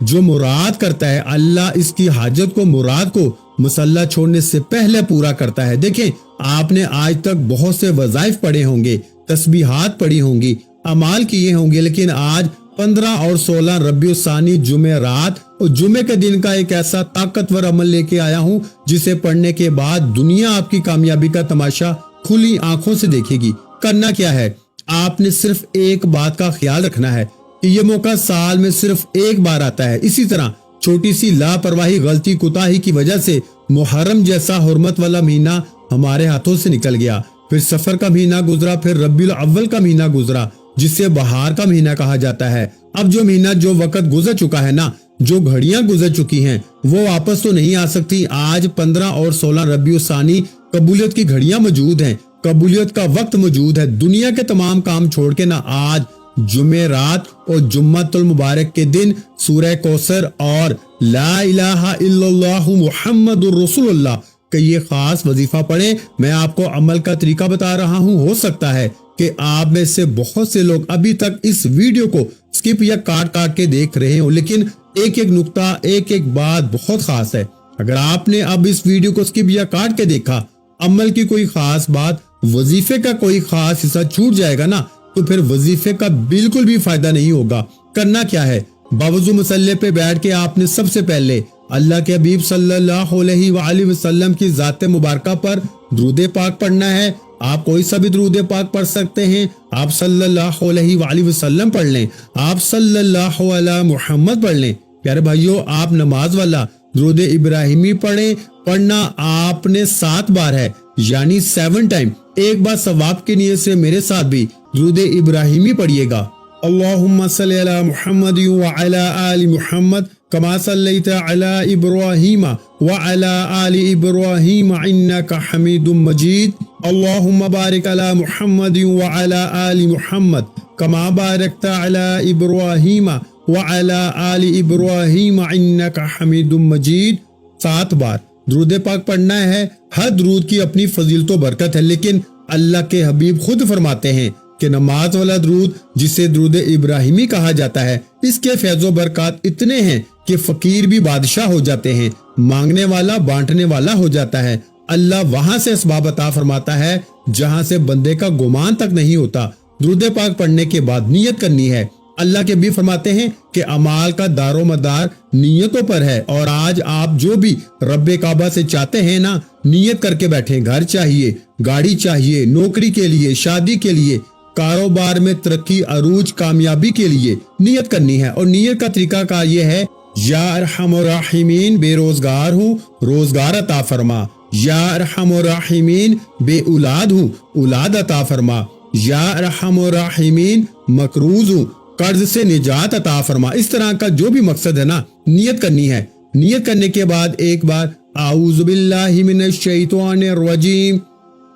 جو مراد کرتا ہے اللہ اس کی حاجت کو مراد کو مسلح چھوڑنے سے پہلے پورا کرتا ہے۔ دیکھیں آپ نے آج تک بہت سے وظائف پڑھے ہوں گے، تسبیحات پڑھی ہوں گی، اعمال کیے ہوں گے، لیکن آج 15 اور 16 ربیع الثانی جمعہ رات اور جمعے کے دن کا ایک ایسا طاقتور عمل لے کے آیا ہوں جسے پڑھنے کے بعد دنیا آپ کی کامیابی کا تماشا کھلی آنکھوں سے دیکھے گی۔ کرنا کیا ہے؟ آپ نے صرف ایک بات کا خیال رکھنا ہے کہ یہ موقع سال میں صرف ایک بار آتا ہے۔ اسی طرح چھوٹی سی لاپرواہی، غلطی، کوتاہی کی وجہ سے محرم جیسا حرمت والا مہینہ ہمارے ہاتھوں سے نکل گیا، پھر سفر کا مہینہ گزرا، پھر ربیع الاول کا مہینہ گزرا جسے بہار کا مہینہ کہا جاتا ہے۔ اب جو مہینہ، جو وقت گزر چکا ہے نا، جو گھڑیاں گزر چکی ہیں وہ واپس تو نہیں آ سکتی۔ آج 15 اور 16 ربیع الثانی قبولیت کی گھڑیاں موجود ہیں، قبولیت کا وقت موجود ہے۔ دنیا کے تمام کام چھوڑ کے نا آج جمعہ رات اور جمعۃ المبارک کے دن سورہ کوثر اور لا الہ الا اللہ محمد الرسول اللہ کہ یہ خاص وظیفہ پڑھیں۔ میں آپ کو عمل کا طریقہ بتا رہا ہوں، ہو سکتا ہے کہ آپ میں سے بہت سے لوگ ابھی تک اس ویڈیو کو سکپ یا کاٹ کے دیکھ رہے ہوں، لیکن ایک ایک نقطہ، ایک ایک بات بہت خاص ہے۔ اگر آپ نے اب اس ویڈیو کو سکپ یا کاٹ کے دیکھا، عمل کی کوئی خاص بات، وظیفے کا کوئی خاص حصہ چھوٹ جائے گا نا، تو پھر وظیفے کا بالکل بھی فائدہ نہیں ہوگا۔ کرنا کیا ہے؟ باوضو مصلی پہ بیٹھ کے آپ نے سب سے پہلے اللہ کے حبیب صلی اللہ علیہ وآلہ وسلم کی ذات مبارکہ پر درود پاک پڑھنا ہے۔ آپ کوئی سا بھی درود پاک پڑھ سکتے ہیں، آپ صلی اللہ علیہ وآلہ وسلم پڑھ لیں، آپ صلی اللہ علیہ محمد پڑھ لیں۔ پیارے بھائیو، آپ نماز والا درود ابراہیمی پڑھیں۔ پڑھنا آپ نے 7 بار ہے، یعنی 7 ٹائم۔ ایک بار ثواب کی نیت سے میرے ساتھ بھی درود ابراہیمی پڑھیے گا۔ اللہم صلی علی محمد وعلی آل محمد کما صلیت علی ابراہیم وعلی آل ابراہیم انک حمید مجید۔ اللہم بارک علی محمد وعلی آل محمد کما بارکت علی ابراہیم وعلی آل ابراہیم انک حمید مجید۔ 7 بار درود پاک پڑھنا ہے۔ ہر درود کی اپنی فضیلت و برکت ہے، لیکن اللہ کے حبیب خود فرماتے ہیں کہ نماز والا درود جسے درود ابراہیمی کہا جاتا ہے، اس کے فیض و برکات اتنے ہیں کہ فقیر بھی بادشاہ ہو جاتے ہیں، مانگنے والا بانٹنے والا ہو جاتا ہے۔ اللہ وہاں سے اسباب عطا فرماتا ہے جہاں سے بندے کا گمان تک نہیں ہوتا۔ درود پاک پڑھنے کے بعد نیت کرنی ہے۔ اللہ کے بھی فرماتے ہیں کہ اعمال کا دار و مدار نیتوں پر ہے، اور آج آپ جو بھی رب کعبہ سے چاہتے ہیں نا، نیت کر کے بیٹھیں۔ گھر چاہیے، گاڑی چاہیے، نوکری کے لیے، شادی کے لیے، کاروبار میں ترقی، عروج، کامیابی کے لیے نیت کرنی ہے۔ اور نیت کا طریقہ کا یہ ہے، یا ارحم الراحمین بے روزگار ہوں، روزگار عطا فرما۔ یا ارحم الراحمین بے اولاد ہوں، اولاد عطا فرما۔ یا ارحم الراحمین مقروض ہوں، قرض سے نجات عطا فرما۔ اس طرح کا جو بھی مقصد ہے نا، نیت کرنی ہے۔ نیت کرنے کے بعد ایک بار اعوذ باللہ من الشیطان الرجیم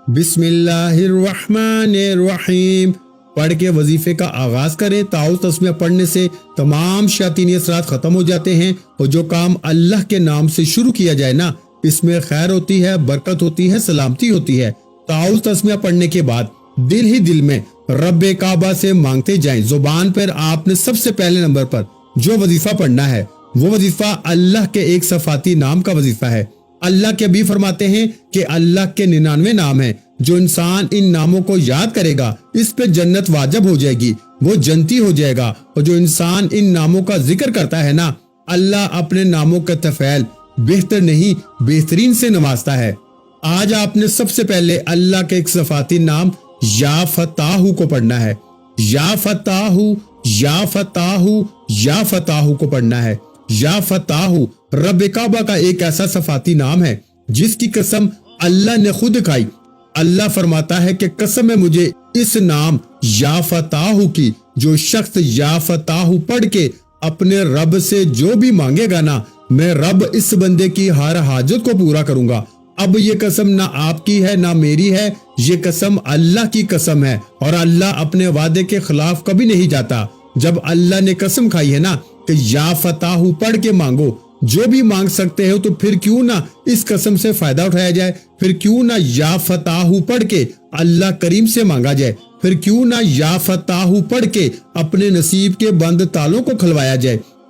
بسم اللہ الرحمن الرحیم پڑھ کے وظیفے کا آغاز کریں۔ تعوذ تسمیہ پڑھنے سے تمام شیاطینی اثرات ختم ہو جاتے ہیں، اور جو کام اللہ کے نام سے شروع کیا جائے نا، اس میں خیر ہوتی ہے، برکت ہوتی ہے، سلامتی ہوتی ہے۔ تعوذ تسمیہ پڑھنے کے بعد دل ہی دل میں رب کعبہ سے مانگتے جائیں۔ زبان پر آپ نے سب سے پہلے نمبر پر جو وظیفہ پڑھنا ہے، وہ وظیفہ اللہ کے ایک صفاتی نام کا وظیفہ ہے۔ اللہ کے بھی فرماتے ہیں کہ اللہ کے 99 نام ہیں، جو انسان ان ناموں کو یاد کرے گا اس پہ جنت واجب ہو جائے گی، وہ جنتی ہو جائے گا۔ اور جو انسان ان ناموں کا ذکر کرتا ہے نا، اللہ اپنے ناموں کا تفعیل بہتر نہیں بہترین سے نوازتا ہے۔ آج آپ نے سب سے پہلے اللہ کے ایک صفاتی نام یا فتاح کو پڑھنا ہے۔ یا فتاح، یا فتاح، یا فتاح کو پڑھنا ہے۔ یا فتاح رب کعبہ کا ایک ایسا صفاتی نام ہے جس کی قسم اللہ نے خود کھائی۔ اللہ فرماتا ہے کہ قسم ہے مجھے اس نام یا فتاح کی، جو شخص یا فتاح پڑھ کے اپنے رب سے جو بھی مانگے گا نا، میں رب اس بندے کی ہر حاجت کو پورا کروں گا۔ اب یہ قسم نہ آپ کی ہے نہ میری ہے، یہ قسم اللہ کی قسم ہے، اور اللہ اپنے وعدے کے خلاف کبھی نہیں جاتا۔ جب اللہ نے قسم کھائی ہے نا کہ یا فتاح پڑھ کے مانگو، جو بھی مانگ سکتے ہو، تو پھر کیوں نہ اس قسم سے فائدہ اٹھایا جائے، پھر کیوں نہ یا فتاح پڑھ کے اللہ کریم سے مانگا جائے، پھر کیوں نہ یا فتاح پڑھ کے اپنے نصیب کے بند تالوں کو کھلوایا جائے۔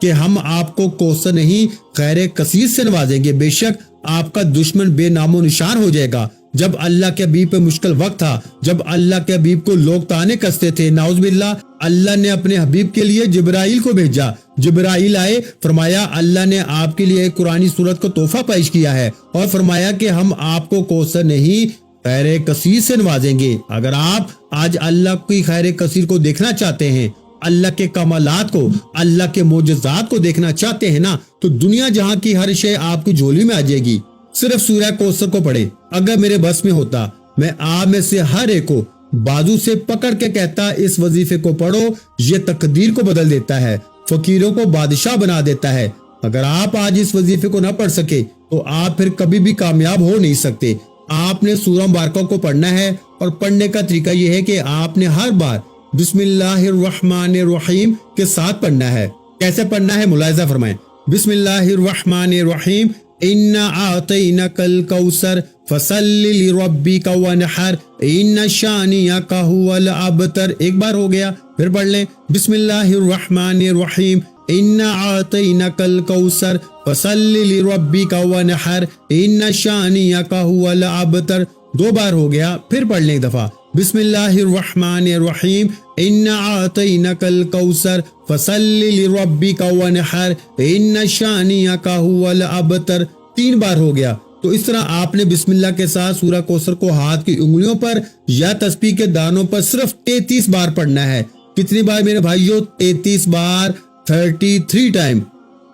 کہ ہم آپ کو کوثر نہیں خیر کثیر سے نوازیں گے، بے شک آپ کا دشمن بے نام و نشان ہو جائے گا۔ جب اللہ کے حبیب پہ مشکل وقت تھا، جب اللہ کے حبیب کو لوگ طعنے کستے تھے، نعوذ باللہ، اللہ نے اپنے حبیب کے لیے جبرائیل کو بھیجا۔ جبرائیل آئے، فرمایا اللہ نے آپ کے لیے ایک قرآنی سورت کو تحفہ پیش کیا ہے اور فرمایا کہ ہم آپ کو کوثر نہیں خیر کثیر سے نوازیں گے۔ اگر آپ آج اللہ کی خیر کثیر کو دیکھنا چاہتے ہیں، اللہ کے کمالات کو، اللہ کے معجزات کو دیکھنا چاہتے ہیں نا، تو دنیا جہاں کی ہر شے آپ کی جھولی میں آ جائے گی۔ صرف سورہ کوثر کو پڑھیں۔ اگر میرے بس میں ہوتا، میں آپ میں سے ہر ایک کو بازو سے پکڑ کے کہتا اس وظیفے کو پڑھو، یہ تقدیر کو بدل دیتا ہے، فقیروں کو بادشاہ بنا دیتا ہے۔ اگر آپ آج اس وظیفے کو نہ پڑھ سکے تو آپ پھر کبھی بھی کامیاب ہو نہیں سکتے۔ آپ نے سورہ مبارکہ کو پڑھنا ہے، اور پڑھنے کا طریقہ یہ ہے کہ آپ نے ہر بار بسم اللہ الرحمن الرحیم کے ساتھ پڑھنا ہے۔ کیسے پڑھنا ہے ملاحظہ فرمائیں۔ بسم اللہ الرحمن الرحیم، اِنَّا أَعْطَيْنَاكَ الْكَوْثَرَ فَصَلِّ لِرَبِّكَ وَانْحَرْ إِنَّ شَانِئَكَ هُوَ الْأَبْتَرُ۔ ایک بار ہو گیا، پھر پڑھ لیں بسم اللہ الرحمن الرحیم، اِنَّا أَعْطَيْنَاكَ الْكَوْثَرَ فَصَلِّ لِرَبِّكَ وَانْحَرْ إِنَّ شَانِئَكَ هُوَ الْأَبْتَرُ۔ دو بار ہو گیا، پھر پڑھ لیں ایک دفعہ بسم اللہ الرحمن الرحیم، اِنَّا أَعْطَيْنَاكَ الْكَوْثَرَ فَصَلِّ لِرَبِّكَ وَانْحَرْ إِنَّ شَانِئَكَ هُوَ الْأَبْتَرُ۔ تین بار ہو گیا۔ تو اس طرح آپ نے بسم اللہ کے ساتھ سورہ کوثر کو ہاتھ کی انگلیوں پر یا تسبیح کے دانوں پر صرف 33 بار پڑھنا ہے۔ کتنی بار میرے بھائیوں؟ 33 بار، 33 ٹائم۔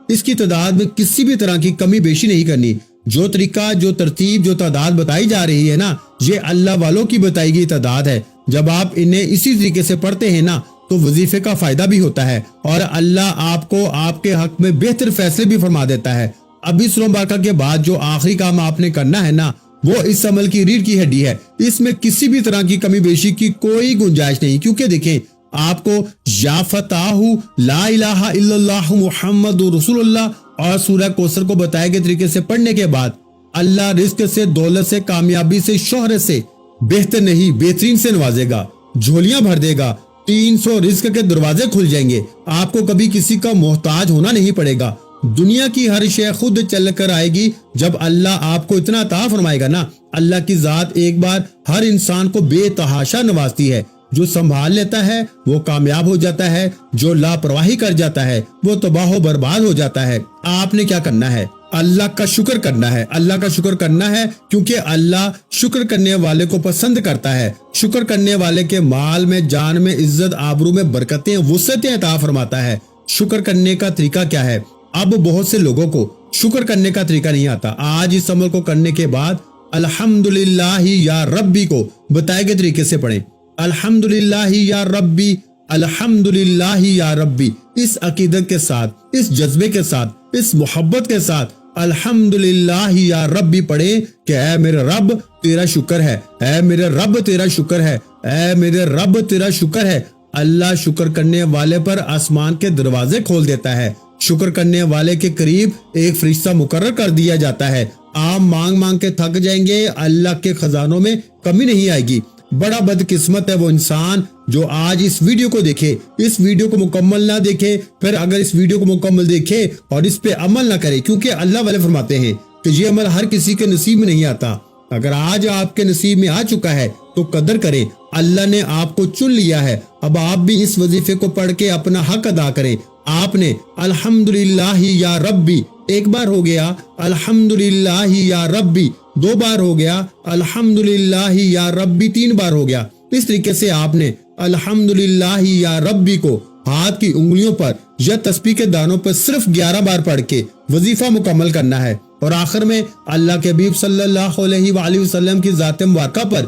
اس کی تعداد میں کسی بھی طرح کی کمی بیشی نہیں کرنی۔ جو طریقہ، جو ترتیب، جو تعداد بتائی جا رہی ہے نا، یہ اللہ والوں کی بتائی گئی تعداد ہے۔ جب آپ انہیں اسی طریقے سے پڑھتے ہیں نا تو وظیفے کا فائدہ بھی ہوتا ہے، اور اللہ آپ کو آپ کے حق میں بہتر فیصلے بھی فرما دیتا ہے۔ ابھی سورہ مبارکہ کے بعد جو آخری کام آپ نے کرنا ہے نا، وہ اس عمل کی ریڑھ کی ہڈی ہے۔ اس میں کسی بھی طرح کی کمی بیشی کی کوئی گنجائش نہیں، کیونکہ دیکھیں آپ کو یا فتح لا الہ الا اللہ محمد رسول اللہ اور سورہ کوثر کو بتائے گئے طریقے سے پڑھنے کے بعد اللہ رزق سے، دولت سے، کامیابی سے، شہرت سے بہتر نہیں بہترین سے نوازے گا، جھولیاں بھر دے گا، 300 رزق کے دروازے کھل جائیں گے۔ آپ کو کبھی کسی کا محتاج ہونا نہیں پڑے گا۔ دنیا کی ہر شے خود چل کر آئے گی جب اللہ آپ کو اتنا عطا فرمائے گا نا۔ اللہ کی ذات ایک بار ہر انسان کو بے تحاشا نوازتی ہے۔ جو سنبھال لیتا ہے وہ کامیاب ہو جاتا ہے، جو لاپرواہی کر جاتا ہے وہ تباہ و برباد ہو جاتا ہے۔ آپ نے کیا کرنا ہے؟ اللہ کا شکر کرنا ہے۔ اللہ کا شکر کرنا ہے، کیونکہ اللہ شکر کرنے والے کو پسند کرتا ہے۔ شکر کرنے والے کے مال میں، جان میں، عزت آبرو میں برکتیں، وسعتیں عطا فرماتا ہے۔ شکر کرنے کا طریقہ کیا ہے؟ اب بہت سے لوگوں کو شکر کرنے کا طریقہ نہیں آتا۔ آج اس عمل کو کرنے کے بعد الحمدللہ یا ربی کو بتائے گئے طریقے سے پڑھیں۔ الحمدللہ یا ربی، الحمدللہ یا ربی، اس عقیدت کے ساتھ، اس جذبے کے ساتھ، اس محبت کے ساتھ الحمدللہ یا ربی پڑھیں کہ اے میرے رب تیرا شکر ہے، اے میرے رب تیرا شکر ہے، اے میرے رب تیرا شکر ہے۔ اللہ شکر کرنے والے پر آسمان کے دروازے کھول دیتا ہے۔ شکر کرنے والے کے قریب ایک فرشتہ مقرر کر دیا جاتا ہے۔ آپ مانگ مانگ کے تھک جائیں گے، اللہ کے خزانوں میں کمی نہیں آئے گی۔ بڑا بدقسمت ہے وہ انسان جو آج اس ویڈیو کو دیکھے، اس ویڈیو کو مکمل نہ دیکھے، پھر اگر اس ویڈیو کو مکمل دیکھے اور اس پہ عمل نہ کرے، کیونکہ اللہ والے فرماتے ہیں کہ یہ عمل ہر کسی کے نصیب میں نہیں آتا۔ اگر آج آپ کے نصیب میں آ چکا ہے تو قدر کریں، اللہ نے آپ کو چن لیا ہے۔ اب آپ بھی اس وظیفے کو پڑھ کے اپنا حق ادا کریں۔ آپ نے الحمدللہ یا ربی ایک بار ہو گیا، الحمدللہ یا ربی دو بار ہو گیا، الحمدللہ یا ربی 3 بار ہو گیا۔ اس طریقے سے آپ نے الحمدللہ یا ربی کو ہاتھ کی انگلیوں پر یا تسبیح کے دانوں پر صرف 11 بار پڑھ کے وظیفہ مکمل کرنا ہے، اور آخر میں اللہ کے حبیب صلی اللہ علیہ وآلہ وسلم کی ذات مبارکہ پر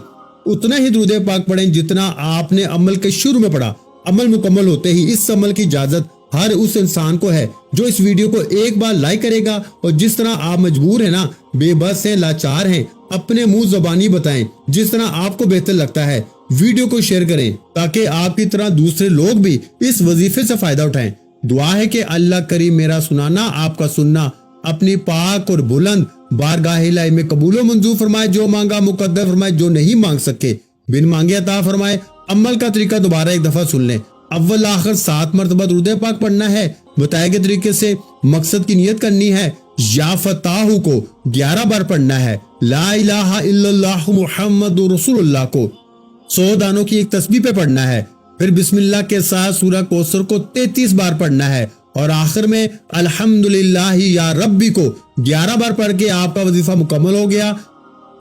اتنا ہی درود پاک پڑھیں جتنا آپ نے عمل کے شروع میں پڑھا۔ عمل مکمل ہوتے ہی اس عمل کی اجازت ہر اس انسان کو ہے جو اس ویڈیو کو ایک بار لائک کرے گا، اور جس طرح آپ مجبور ہیں نا، بے بس ہیں، لاچار ہیں، اپنے منہ زبانی بتائیں، جس طرح آپ کو بہتر لگتا ہے، ویڈیو کو شیئر کریں تاکہ آپ کی طرح دوسرے لوگ بھی اس وظیفے سے فائدہ اٹھائیں۔ دعا ہے کہ اللہ کریم میرا سنانا، آپ کا سننا اپنی پاک اور بلند بارگاہ الہی میں قبول و منظور فرمائے۔ جو مانگا مقدر فرمائے، جو نہیں مانگ سکے بن مانگے عطا فرمائے۔ عمل کا طریقہ دوبارہ ایک دفعہ سن لیں۔ اول آخر 7 مرتبہ درود پاک پڑھنا ہے، بتائے گئے طریقے سے مقصد کی نیت کرنی ہے۔ یا فتاح کو 11 بار پڑھنا ہے۔ لا الہ الا اللہ محمد رسول اللہ کو 100 دانوں کی ایک تسبیح پہ پڑھنا ہے۔ پھر بسم اللہ کے ساتھ سورہ کوثر کو 33 بار پڑھنا ہے، اور آخر میں الحمدللہ یا ربی کو 11 بار پڑھ کے آپ کا وظیفہ مکمل ہو گیا۔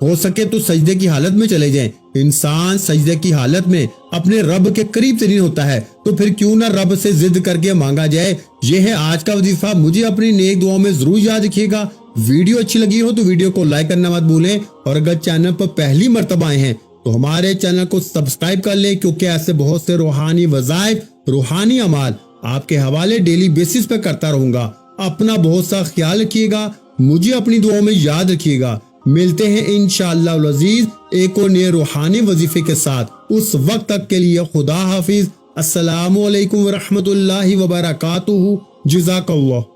ہو سکے تو سجدے کی حالت میں چلے جائیں۔ انسان سجدے کی حالت میں اپنے رب کے قریب ترین ہوتا ہے، تو پھر کیوں نہ رب سے ضد کر کے مانگا جائے۔ یہ ہے آج کا وظیفہ۔ مجھے اپنی نیک دعاؤں میں ضرور یاد رکھیے گا۔ ویڈیو اچھی لگی ہو تو ویڈیو کو لائک کرنا مت بھولیں، اور اگر چینل پر پہلی مرتبہ آئے ہیں تو ہمارے چینل کو سبسکرائب کر لیں، کیونکہ ایسے بہت سے روحانی وظائف، روحانی اعمال آپ کے حوالے ڈیلی بیسس پہ کرتا رہوں گا۔ اپنا بہت سا خیال رکھیے گا، مجھے اپنی دعاؤں میں یاد رکھیے گا۔ ملتے ہیں انشاءاللہ العزیز ایک اور نئے روحانی وظیفے کے ساتھ۔ اس وقت تک کے لیے خدا حافظ۔ السلام علیکم ورحمۃ اللہ وبرکاتہ۔ جزاک اللہ۔